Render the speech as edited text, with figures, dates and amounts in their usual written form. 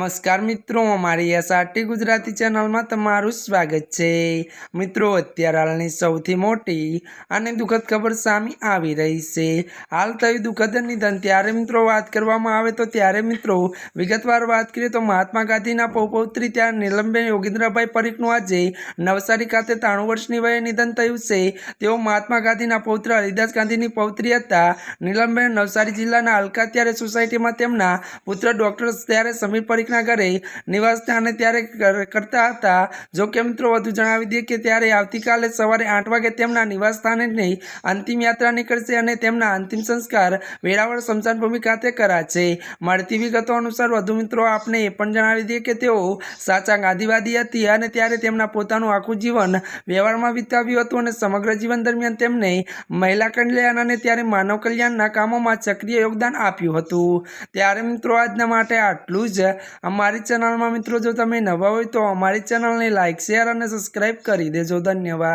નમસ્કાર મિત્રો, અમારી એસઆરટી ગુજરાતી ચેનલમાં તમારું સ્વાગત છે। મિત્રો, અત્યારે હાલની સૌથી મોટી અને દુઃખદ ખબર સામે આવી રહી છે। હાલ થયું દુઃખદ નિધન। ત્યારે મિત્રો વાત કરવામાં આવે તો ત્યારે મિત્રો વિગતવાર વાત કરીએ તો મહાત્મા ગાંધીના પૌત્રી ત્યારે નીલમબેન યોગેન્દ્રભાઈ પરીખનું આજે નવસારી ખાતે 93 વર્ષની વયે નિધન થયું છે। તેઓ મહાત્મા ગાંધીના પૌત્ર હરિદાસ ગાંધીની પૌત્રી હતા। નીલમબેન નવસારી જિલ્લાના હલકા ત્યારે સોસાયટીમાં તેમના પુત્ર ડોક્ટર ત્યારે સમીર પરીખના ઘરે નિવાસ અને ત્યારે કરતા હતા। જો કે મિત્રો વધુ જણાવી દઈએ કે ત્યારે આવતીકાલે સવારે 8 વાગે તેમના નિવાસ સ્થાને અંતિમ યાત્રા નીકળશે અને તેમના અંતિમ સંસ્કાર વેરાવળ સ્મશાન ભૂમિ ખાતે કરાશે। મળતી વિગતો અનુસાર વધુ મિત્રો આપને એ પણ જણાવી દઈએ કે તેઓ સાચા ગાંધીવાદી હતી અને ત્યારે તેમના પોતાનું આખું જીવન વ્યવહારમાં વિતાવ્યું હતું અને સમગ્ર જીવન દરમિયાન તેમને મહિલા કલ્યાણ અને ત્યારે માનવ કલ્યાણના કામોમાં સક્રિય યોગદાન આપ્યું હતું। ત્યારે મિત્રો આજના માટે આટલું જ। અમારી ચેનલમાં મિત્રો જો તમે નવા હોય તો અમારી ચેનલને લાઇક, શેર અને સબસ્ક્રાઈબ કરી દેજો। ધન્યવાદ।